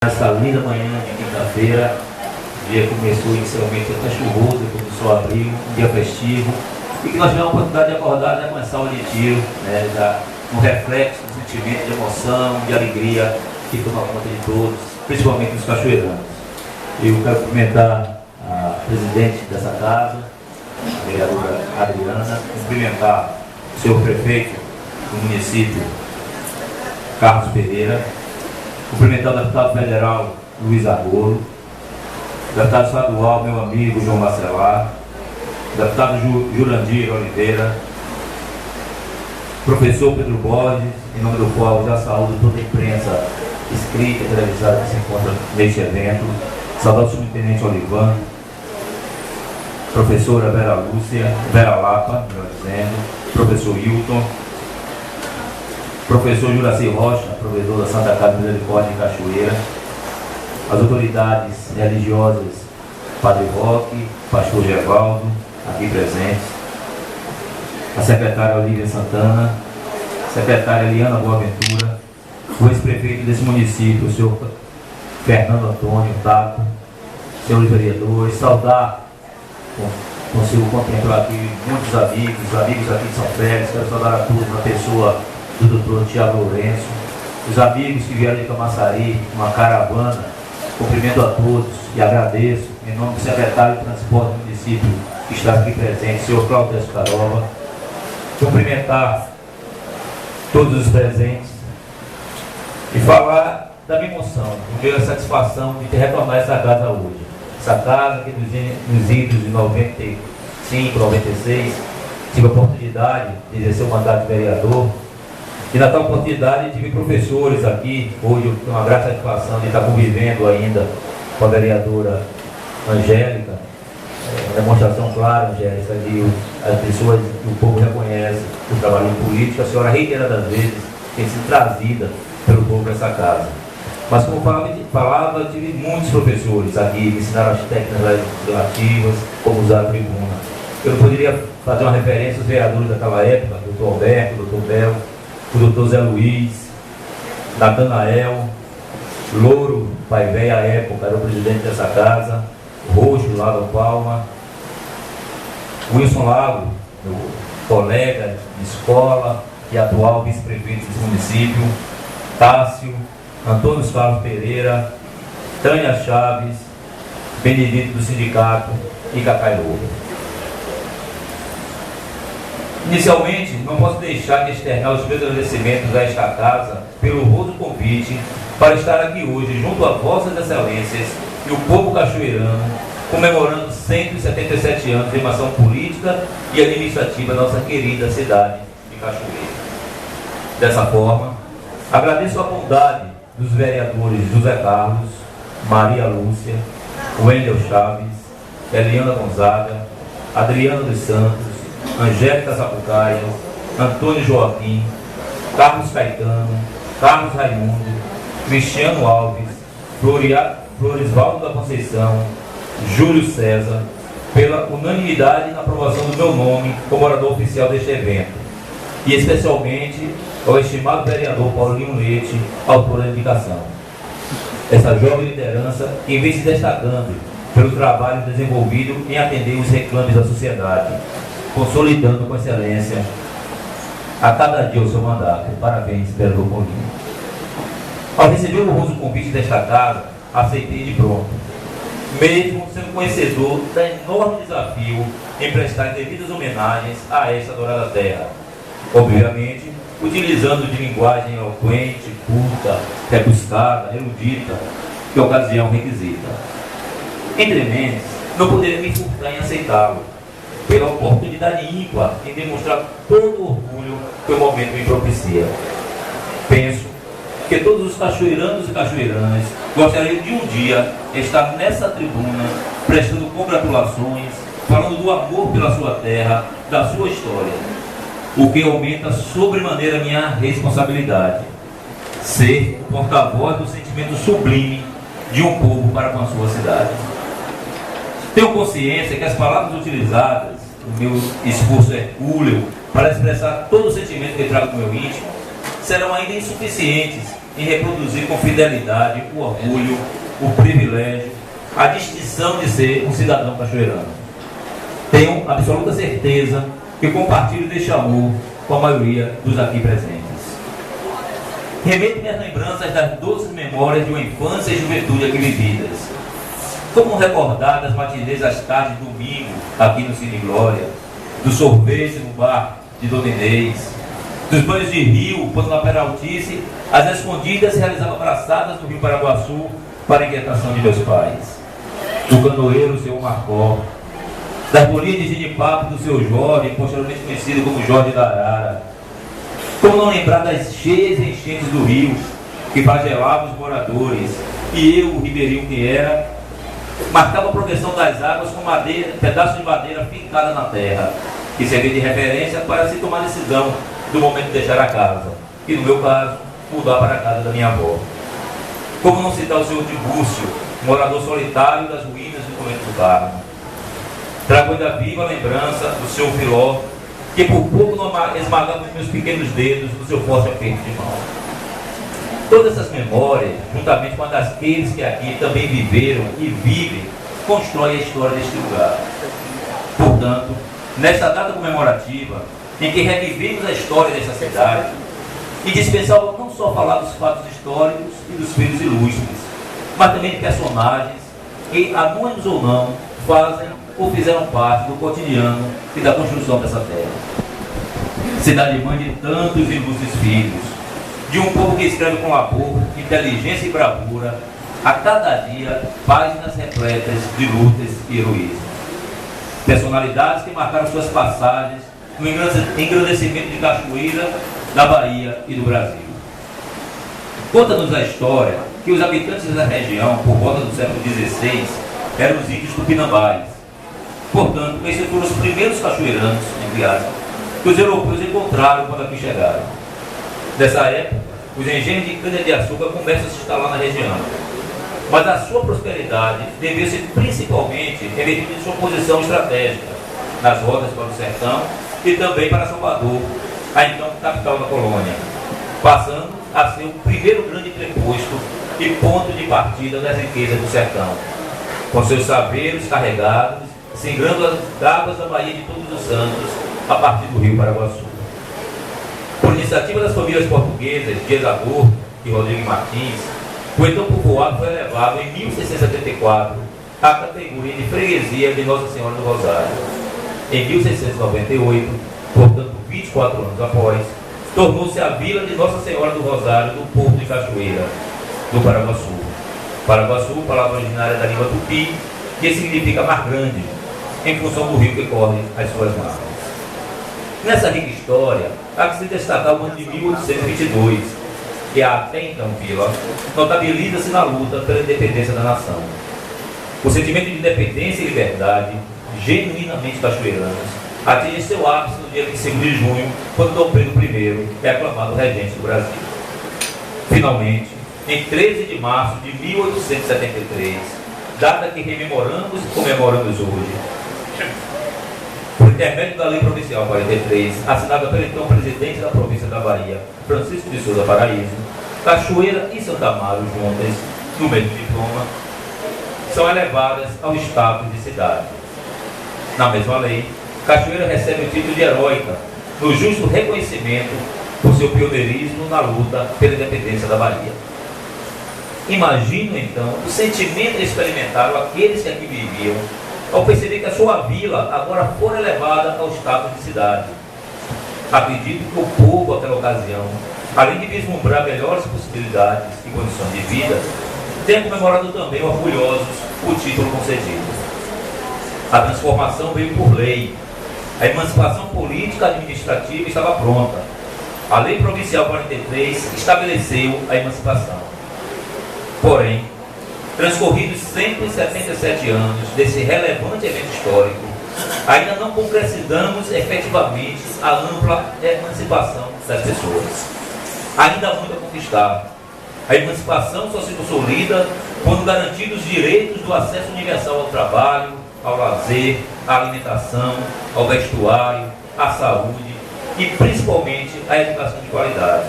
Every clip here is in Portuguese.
Essa linda manhã de quinta-feira, o dia começou inicialmente até chuvoso, depois o sol abriu, um dia festivo, e que nós tivemos a oportunidade de acordar, já começar o retiro, já um reflexo, um sentimento de emoção, de alegria que toma conta de todos, principalmente dos cachoeiranos. Eu quero cumprimentar a presidente dessa casa, a vereadora Adriana, cumprimentar o senhor prefeito do município, Carlos Pereira, cumprimentar o deputado federal Luiz Argolo, deputado estadual, meu amigo João Marcelar, deputado Jurandir Oliveira, professor Pedro Borges, em nome do qual já saúdo toda a imprensa escrita e televisada que se encontra neste evento, saudar o subtenente Olivan, professora Vera Lapa, melhor dizendo, professor Hilton, professor Juraci Rocha, provedor da Santa Casa de Misericórdia em Cachoeira, as autoridades religiosas, Padre Roque, Pastor Gevaldo, aqui presentes, a secretária Olívia Santana, a secretária Eliana Boaventura, o ex-prefeito desse município, o senhor Fernando Antônio Tato, senhores vereadores, saudar, consigo contemplar aqui muitos amigos aqui de São Félix, quero saudar a todos na pessoa do doutor Tiago Lourenço, os amigos que vieram de Camaçari, uma caravana, cumprimento a todos e agradeço, em nome do secretário de Transporte do município que está aqui presente, senhor Cláudio Escarola, cumprimentar todos os presentes e falar da minha emoção, do meu satisfação de ter retornado essa casa hoje. Essa casa que nos idos de 95, 96, tive a oportunidade de exercer o mandato de vereador. E na tal oportunidade tive professores aqui, hoje eu tenho uma grande satisfação de estar convivendo ainda com a vereadora Angélica, uma demonstração clara, Angélica, de as pessoas do povo reconhecem o trabalho político, a senhora reiteradas vezes tem sido trazida pelo povo para essa casa. Mas como falava, tive muitos professores aqui que me ensinaram as técnicas legislativas, como usar a tribuna. Eu não poderia fazer uma referência aos vereadores daquela época, o doutor Alberto, o doutor Bel, o doutor Zé Luiz, Natanael, Louro, pai velho à época, era o presidente dessa casa, Roxo, lá do Palma, Wilson Lago, meu colega de escola e atual vice-prefeito desse município, Tássio, Antônio Carlos Pereira, Tânia Chaves, Benedito do Sindicato e Cacai Louro. Inicialmente, não posso deixar de externar os meus agradecimentos a esta casa pelo honroso convite para estar aqui hoje junto a vossas excelências e o povo cachoeirano, comemorando 177 anos de formação política e administrativa da nossa querida cidade de Cachoeira. Dessa forma, agradeço a bondade dos vereadores José Carlos, Maria Lúcia, Wendel Chaves, Eliana Gonzaga, Adriano dos Santos, Angélica Sapucaia, Antônio Joaquim, Carlos Caetano, Carlos Raimundo, Cristiano Alves, Florisvaldo da Conceição, Júlio César, pela unanimidade na aprovação do meu nome como orador oficial deste evento, e especialmente ao estimado vereador Paulinho Leite, autor da indicação. Essa jovem liderança que vem se destacando pelo trabalho desenvolvido em atender os reclames da sociedade, consolidando com excelência a cada dia o seu mandato. Parabéns, vereador Paulinho. Ao receber o honroso convite desta casa, aceitei de pronto, mesmo sendo conhecedor do enorme desafio em prestar devidas homenagens a esta adorada terra, obviamente utilizando de linguagem eloquente, culta, rebuscada, erudita, que a ocasião requisita. Entre mentes, não poderia me furtar em aceitá-lo, pela oportunidade ímpar em demonstrar todo o orgulho que o momento me propicia. Penso que todos os cachoeiranos e cachoeiranas gostariam de um dia estar nessa tribuna, prestando congratulações, falando do amor pela sua terra, da sua história, o que aumenta sobremaneira minha responsabilidade, ser o porta-voz do sentimento sublime de um povo para com a sua cidade. Tenho consciência que as palavras utilizadas, o meu esforço hercúleo para expressar todo o sentimento que trago no meu íntimo, serão ainda insuficientes em reproduzir com fidelidade o orgulho, o privilégio, a distinção de ser um cidadão cachoeirano. Tenho absoluta certeza que compartilho deste amor com a maioria dos aqui presentes. Remeto minhas lembranças das doces memórias de uma infância e juventude aqui vividas. Como recordar das matinês às tardes de domingo, aqui no Cine Glória, do sorvete no bar de Dona Inês, dos banhos de rio, quando na Peraltice, as escondidas se realizavam abraçadas no Rio Paraguaçu para a inquietação de meus pais, do canoeiro seu Marcó, das bolinhas de ginipapo do seu Jorge, posteriormente conhecido como Jorge da Arara. Como não lembrar das cheias enchentes do rio, que flagelavam os moradores, e eu, o ribeirinho que era, marcava a progressão das águas com madeira, pedaços de madeira fincada na terra, que servia de referência para se tomar decisão do momento de deixar a casa, que no meu caso, mudar para a casa da minha avó. Como não citar o senhor Tibúrcio, morador solitário das ruínas do Convento do Carmo. Trago ainda viva a lembrança do seu Filó, que por pouco não esmagava os meus pequenos dedos do seu forte aperto de mão. Todas essas memórias, juntamente com a daqueles que aqui também viveram e vivem, constroem a história deste lugar. Portanto, nesta data comemorativa, em que revivemos a história desta cidade, e dispensava não só falar dos fatos históricos e dos filhos ilustres, mas também de personagens que, anônimos ou não, fazem ou fizeram parte do cotidiano e da construção dessa terra. Cidade mãe de tantos ilustres filhos, de um povo que escreve com labor, inteligência e bravura, a cada dia, páginas repletas de lutas e heroísmo. Personalidades que marcaram suas passagens no engrandecimento de Cachoeira, da Bahia e do Brasil. Conta-nos a história que os habitantes da região, por volta do século XVI, eram os índios tupinambás. Portanto, esses foram os primeiros cachoeiranos, entre aspas, que os europeus encontraram quando aqui chegaram. Nessa época, os engenhos de cana-de-açúcar começam a se instalar na região. Mas a sua prosperidade devia-se principalmente revertida em sua posição estratégica nas rotas para o sertão e também para Salvador, a então capital da colônia, passando a ser o primeiro grande preposto e ponto de partida das riquezas do sertão, com seus saveiros carregados, singrando as águas da Baía de Todos os Santos a partir do Rio Paraguaçu. Por iniciativa das famílias portuguesas Dias Aborto e Rodrigo Martins, o então povoado foi elevado em 1674 à categoria de freguesia de Nossa Senhora do Rosário. Em 1698, portanto 24 anos após, tornou-se a vila de Nossa Senhora do Rosário do Porto de Cachoeira, do Paraguaçu. Paraguaçu, palavra originária da língua tupi, que significa mar grande, em função do rio que corre as suas margens. Nessa rica história, há que se destacar o ano de 1822, que a até então vila notabiliza-se na luta pela independência da nação. O sentimento de independência e liberdade, genuinamente cachoeiranos, atinge seu ápice no dia 25 de junho, quando Dom Pedro I é aclamado regente do Brasil. Finalmente, em 13 de março de 1873, data que rememoramos e comemoramos hoje, por intermédio da Lei Provincial 43, assinada pelo então presidente da província da Bahia, Francisco de Souza Paraíso, Cachoeira e Santa Amaro juntas, no mesmo diploma, são elevadas ao status de cidade. Na mesma lei, Cachoeira recebe o título de heróica, no justo reconhecimento por seu pioneirismo na luta pela independência da Bahia. Imagino, então, o sentimento que experimentaram aqueles que aqui viviam ao perceber que a sua vila agora fora elevada ao status de cidade. Acredito que o povo, naquela ocasião, além de vislumbrar melhores possibilidades e condições de vida, tenha comemorado também orgulhosos o título concedido. A transformação veio por lei. A emancipação política e administrativa estava pronta. A Lei Provincial 43 estabeleceu a emancipação. Porém, transcorridos 177 anos desse relevante evento histórico, ainda não concretizamos efetivamente a ampla emancipação das pessoas. Ainda há muito a conquistar. A emancipação só se consolida quando garantidos os direitos do acesso universal ao trabalho, ao lazer, à alimentação, ao vestuário, à saúde e principalmente à educação de qualidade.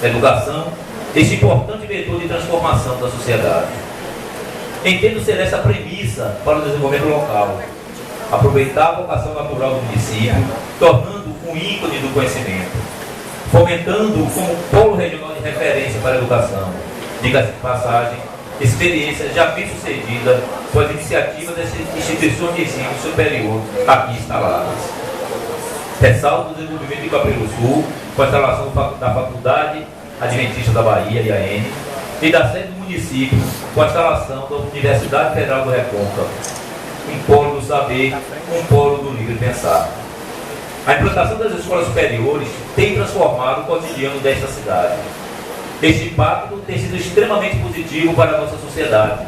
educação, este importante vetor de transformação da sociedade. Entendo ser essa premissa para o desenvolvimento local, aproveitar a vocação natural do município, tornando um ícone do conhecimento, fomentando como polo regional de referência para a educação, diga-se de passagem, experiência já bem sucedida com as iniciativas das instituições de ensino superior aqui instaladas. Ressalto o desenvolvimento de Cabreiro Sul, com a instalação da Faculdade Adventista da Bahia, IAN, e da sede do município, com a instalação da Universidade Federal do Recôncavo, um polo do saber, um polo do livre pensar. A implantação das escolas superiores tem transformado o cotidiano desta cidade. Este impacto tem sido extremamente positivo para a nossa sociedade,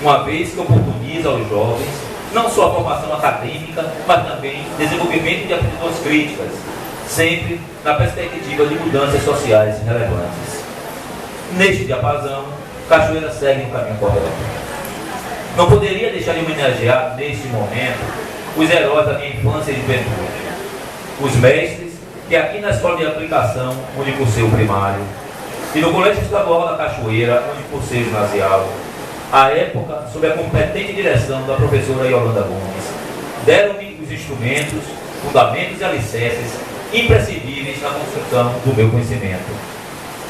uma vez que oportuniza aos jovens não só a formação acadêmica, mas também desenvolvimento de aptidões críticas, sempre na perspectiva de mudanças sociais relevantes. Neste diapasão, Cachoeira segue um caminho correto. Não poderia deixar de homenagear, neste momento, os heróis da minha infância e juventude, os mestres que aqui na Escola de Aplicação, onde cursei o primário, e no Colégio Estadual da Cachoeira, onde cursei o ginasial, à época, sob a competente direção da professora Yolanda Gomes, deram-me os instrumentos, fundamentos e alicerces imprescindíveis na construção do meu conhecimento,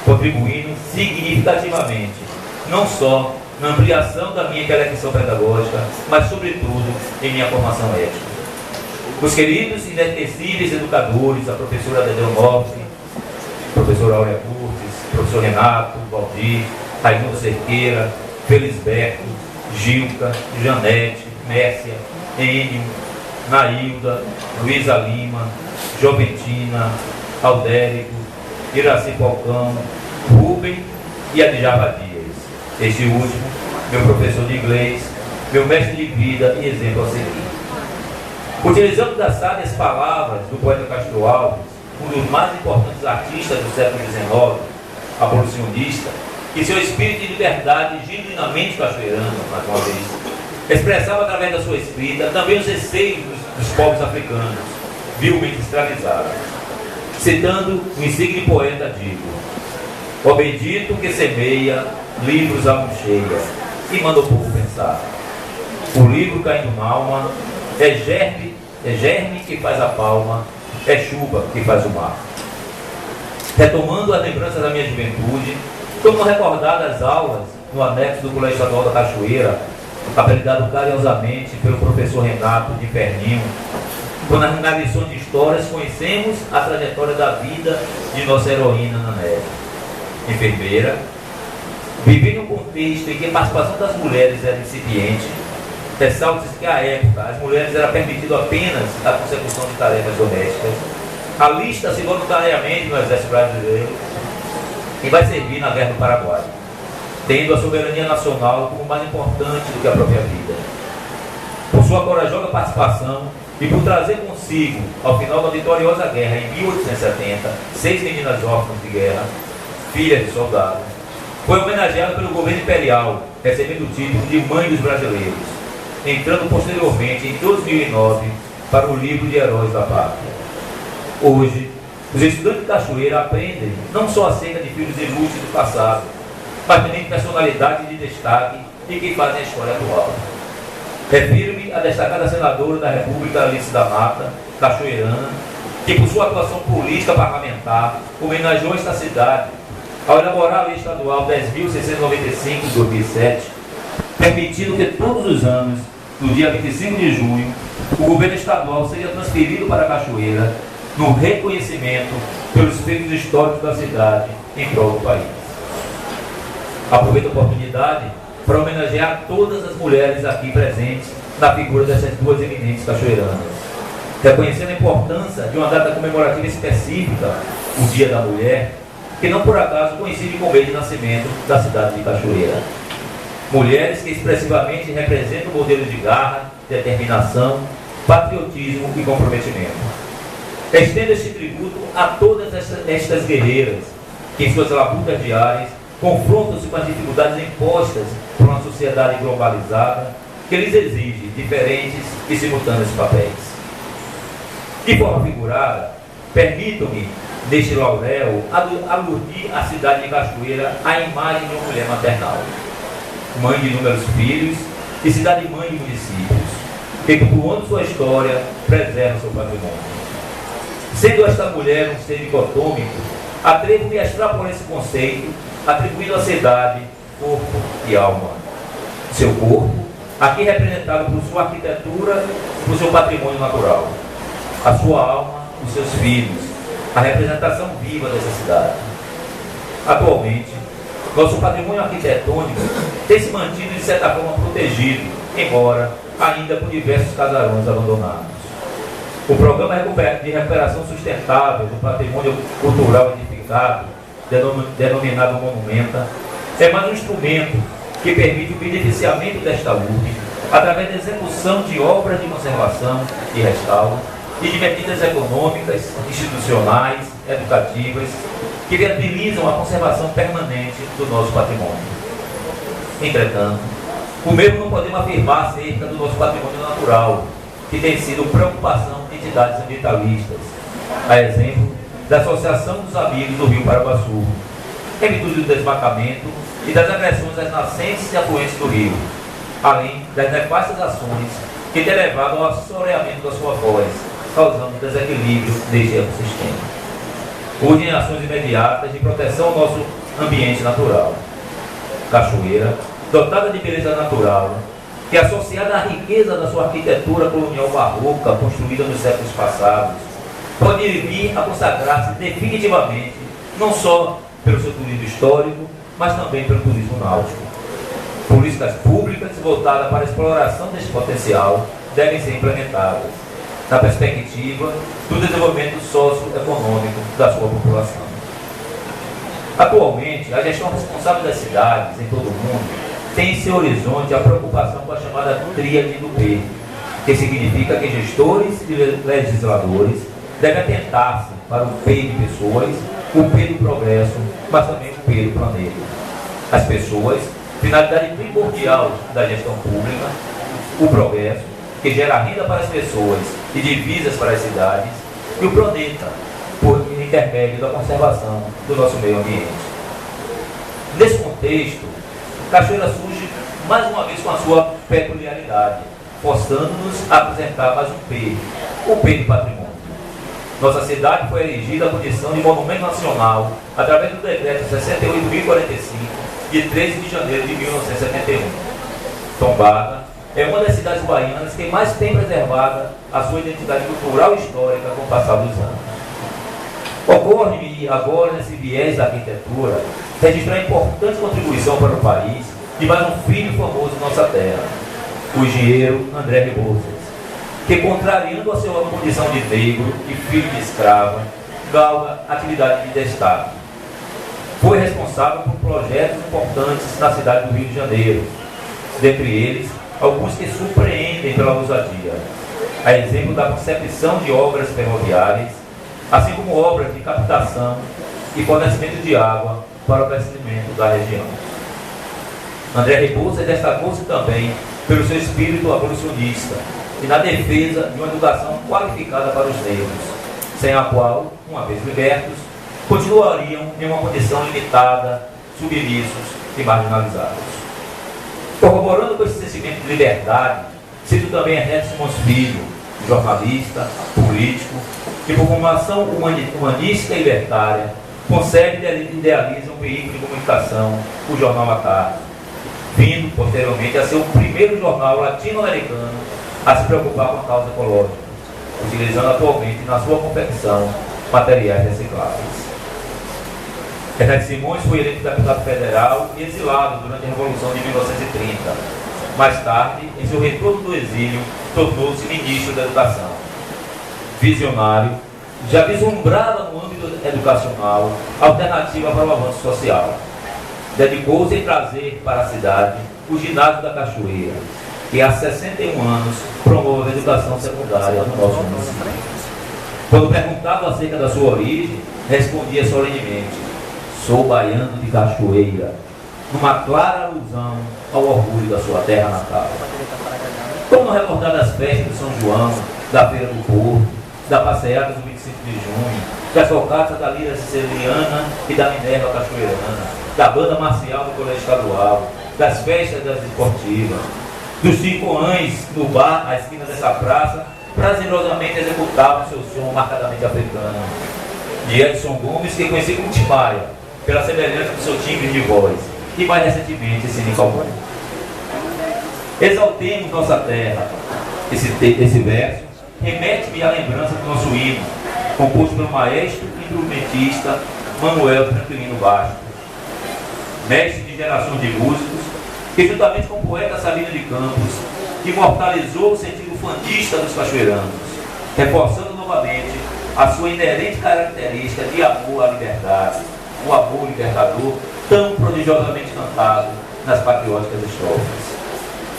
contribuindo significativamente, não só na ampliação da minha intelecção pedagógica, mas, sobretudo, em minha formação ética. Os queridos e inesquecíveis educadores, a professora Dedeonofre, professora Aurea Curtis, professor Renato, Valdir, Raimundo Cerqueira, Felisberto, Gilca, Janete, Mércia, Enio, Nailda, Luísa Lima, Joventina, Aldérico, Iraci Falcão, Rubem e Adjava Dias. Este último, meu professor de inglês, meu mestre de vida e exemplo a seguir. Utilizando das sábias palavras do poeta Castro Alves, um dos mais importantes artistas do século XIX, abolicionista, e seu espírito de liberdade genuinamente cachoeirano, mais uma vez, expressava através da sua escrita também os receios dos povos africanos, vilmente escravizados. Citando o insigne poeta, digo: ó bendito que semeia livros a mão cheia e manda o povo pensar. O livro caindo na alma é germe que faz a palma, é chuva que faz o mar. Retomando as lembranças da minha juventude, como recordar das aulas no anexo do Colégio Estadual da Cachoeira, apelidado carinhosamente pelo professor Renato de Perninho, quando nas lições de histórias conhecemos a trajetória da vida de nossa heroína Nané, enfermeira, vivendo um contexto em que a participação das mulheres era incipiente. Ressalta-se que à época as mulheres era permitido apenas a consecução de tarefas domésticas. Alista-se voluntariamente no Exército Brasileiro e vai servir na Guerra do Paraguai, tendo a soberania nacional como mais importante do que a própria vida. Por sua corajosa participação e por trazer consigo, ao final da vitoriosa guerra em 1870, 6 meninas órfãs de guerra, filhas de soldados, foi homenageada pelo governo imperial, recebendo o título de Mãe dos Brasileiros, entrando posteriormente em 2009 para o livro de Heróis da Pátria. Hoje, os estudantes de Cachoeira aprendem não só acerca de filhos ilustres do passado, mas também de personalidades de destaque e que fazem a história atual. Refiro-me à destacada senadora da República, Alice da Mata, cachoeirana, que por sua atuação política parlamentar homenageou esta cidade ao elaborar a Lei Estadual 10.695 de 2007, permitindo que todos os anos, no dia 25 de junho, o governo estadual seja transferido para a Cachoeira no reconhecimento pelos feitos históricos da cidade em prol do país. Aproveito a oportunidade para homenagear todas as mulheres aqui presentes na figura dessas duas eminentes cachoeiranas, reconhecendo a importância de uma data comemorativa específica, o Dia da Mulher, que não por acaso coincide com o mês de nascimento da cidade de Cachoeira. Mulheres que expressivamente representam o modelo de garra, determinação, patriotismo e comprometimento. Estendo este tributo a todas estas guerreiras que em suas labutas diárias confrontam-se com as dificuldades impostas por uma sociedade globalizada que lhes exige diferentes e simultâneos papéis. De forma figurada, permitam-me deste laurel, aludir a cidade de Cachoeira à imagem de uma mulher maternal, mãe de inúmeros filhos e cidade-mãe de municípios, que, cultuando sua história, preserva seu patrimônio. Sendo esta mulher um ser dicotômico, atrevo-me a extrapolar esse conceito, atribuindo à cidade corpo e alma. Seu corpo, aqui representado por sua arquitetura e por seu patrimônio natural. A sua alma, os seus filhos, a representação viva dessa cidade. Atualmente, nosso patrimônio arquitetônico tem se mantido de certa forma protegido, embora ainda por diversos casarões abandonados. O programa de recuperação sustentável do patrimônio cultural edificado, denominado Monumenta, é mais um instrumento que permite o beneficiamento desta urbe através da execução de obras de conservação e restauro e de medidas econômicas, institucionais, educativas, que viabilizam a conservação permanente do nosso patrimônio. Entretanto, o mesmo não podemos afirmar acerca do nosso patrimônio natural, que tem sido preocupação de entidades ambientalistas, a exemplo da Associação dos Amigos do Rio Paraguaçu, em virtude do desmatamento e das agressões às nascentes e afluentes do rio, além das nefastas ações que têm levado ao assoreamento da sua foz, causando desequilíbrio deste ecossistema. Urgem ações imediatas de proteção ao nosso ambiente natural. Cachoeira, dotada de beleza natural, que associada à riqueza da sua arquitetura colonial barroca construída nos séculos passados, pode vir a consagrar-se definitivamente, não só pelo seu turismo histórico, mas também pelo turismo náutico. Políticas públicas voltadas para a exploração deste potencial devem ser implementadas, na perspectiva do desenvolvimento socioeconômico da sua população. Atualmente, a gestão responsável das cidades em todo o mundo tem em seu horizonte a preocupação com a chamada tríade do P, que significa que gestores e legisladores devem atentar-se para o P de pessoas, o P do progresso, mas também o P do planeta. As pessoas, finalidade primordial da gestão pública, o progresso, que gera renda para as pessoas e divisas para as cidades, e o planeta, por intermédio da conservação do nosso meio ambiente. Nesse contexto, Cachoeira surge mais uma vez com a sua peculiaridade, forçando-nos a apresentar mais um P, o P do patrimônio. Nossa cidade foi erigida à condição de monumento nacional através do decreto 68.045, de 13 de janeiro de 1971. Tombada é uma das cidades baianas que mais tem preservada a sua identidade cultural e histórica com o passar dos anos. Ocorre-me agora, nesse viés da arquitetura, registrar importante contribuição para o país de mais um filho famoso de nossa terra, o engenheiro André Rebouças, que, contrariando a sua condição de negro e filho de escrava, galga atividade de destaque. Foi responsável por projetos importantes na cidade do Rio de Janeiro, dentre eles, alguns que surpreendem pela ousadia, a exemplo da concepção de obras ferroviárias, assim como obras de captação e fornecimento de água para o abastecimento da região. André Rebouças destacou-se também pelo seu espírito abolicionista e na defesa de uma educação qualificada para os negros, sem a qual, uma vez libertos, continuariam em uma condição limitada, submissos e marginalizados. Corroborando com esse sentimento de liberdade, cito também Ernesto Simões Filho, jornalista, político, que por formação humanista e libertária, concebe e idealiza um veículo de comunicação, o Jornal à Tarde, vindo posteriormente a ser o primeiro jornal latino-americano a se preocupar com a causa ecológica, utilizando atualmente na sua confecção materiais recicláveis. Ernesto Simões foi eleito deputado federal e exilado durante a Revolução de 1930. Mais tarde, em seu retorno do exílio, tornou-se ministro da Educação. Visionário, já vislumbrava no âmbito educacional alternativa para o avanço social. Dedicou-se em trazer para a cidade o ginásio da Cachoeira, que há 61 anos promove a educação secundária no nosso município. Quando perguntado acerca da sua origem, respondia solenemente: sou baiano de Cachoeira, numa clara alusão ao orgulho da sua terra natal. Como não recordar das festas de São João, da Feira do Porto, da passeada do 25 de junho, das rocatas da Lira Siciliana e da Minerva Cachoeirana, da banda marcial do Colégio Estadual, das festas das esportivas, dos 5 anos no bar, à esquina dessa praça, prazerosamente executava o seu som marcadamente africano. De Edson Gomes, que conheci como Timaya, pela semelhança do seu timbre de voz, e mais recentemente Cine Calvão. Exaltemos nossa terra. Esse verso remete-me à lembrança do nosso hino, composto pelo maestro e instrumentista Manuel Tranquilino Bastos, mestre de gerações de músicos, que juntamente com o poeta Sabino de Campos, imortalizou o sentido fandista dos cachoeiranos, reforçando novamente a sua inerente característica de amor à liberdade, o amor libertador tão prodigiosamente cantado nas patrióticas estrofes,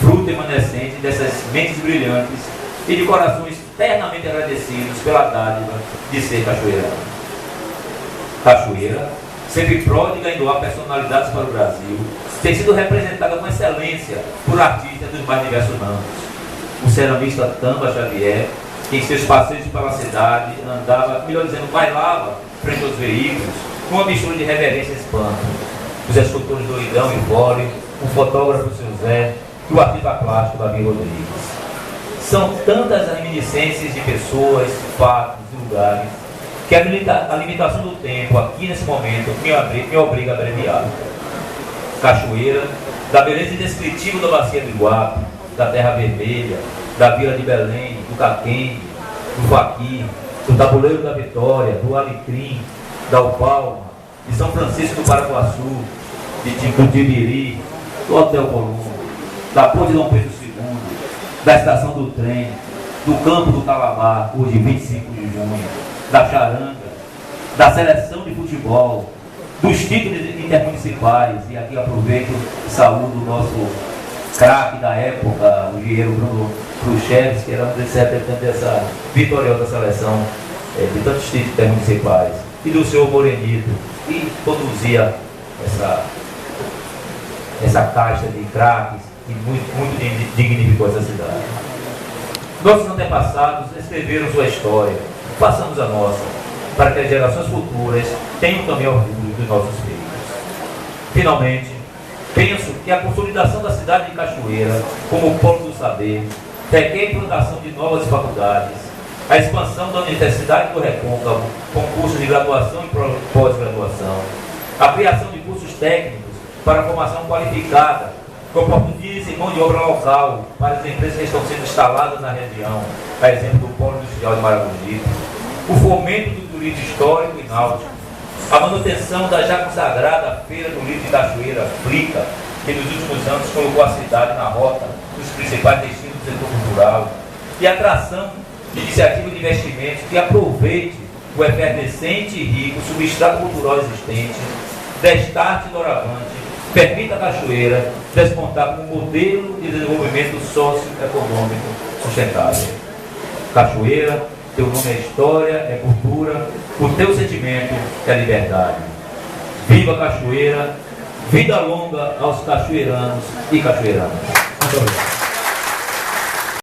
fruto evanescente dessas mentes brilhantes e de corações eternamente agradecidos pela dádiva de ser cachoeirano. Cachoeira, sempre pródiga em doar personalidades para o Brasil, tem sido representada com excelência por artistas dos mais diversos ramos. O ceramista Tamba Xavier, que em seus passeios pela cidade andava, melhor dizendo, bailava frente aos veículos, com uma mistura de reverência e espanto. Os escultores Doidão e Fólio, o fotógrafo Seu Zé e o artista plástico Davi Rodrigues. São tantas as reminiscências de pessoas, fatos e lugares que a limitação do tempo aqui nesse momento me obriga a abreviar. Cachoeira, da beleza indescritível da bacia do Iguape, da Terra Vermelha, da Vila de Belém, do Caquende, do Faqui, do Tabuleiro da Vitória, do Alecrim, da Upalma, de São Francisco do Paraguaçu, do Tibiri, do Hotel Colombo, da Ponte Dom Pedro II, da Estação do Trem, do Campo do Calamar, hoje 25 de junho, da Charanga, da Seleção de Futebol, dos títulos intermunicipais, e aqui aproveito e saúdo o nosso craque da época, o engenheiro Bruno Khrushchev, que era um dos representantes dessa vitoriosa seleção de tantos títulos intermunicipais, e do senhor Morenito, que conduzia essa caixa de craques e muito dignificou essa cidade. Nossos antepassados escreveram sua história, façamos a nossa, para que as gerações futuras tenham também orgulho dos nossos feitos. Finalmente, penso que a consolidação da cidade de Cachoeira como polo do saber requer a implantação de novas faculdades, a expansão da Universidade do Recôncavo com cursos de graduação e pós-graduação, a criação de cursos técnicos para a formação qualificada, que oportunize mão de obra local para as empresas que estão sendo instaladas na região, a exemplo do Polo Industrial de Maragogi, o fomento do turismo histórico e náutico, a manutenção da já consagrada Feira do Livro de Cachoeira, FLICA, que nos últimos anos colocou a cidade na rota dos principais destinos do setor cultural, e a atração de iniciativas de investimentos que aproveite o efervescente e rico substrato cultural existente, destarte doravante, permita a Cachoeira despontar como modelo de desenvolvimento socioeconômico sustentável. Cachoeira, teu nome é história, é cultura, o teu sentimento é liberdade. Viva Cachoeira, vida longa aos cachoeiranos e cachoeiranas. Muito obrigado.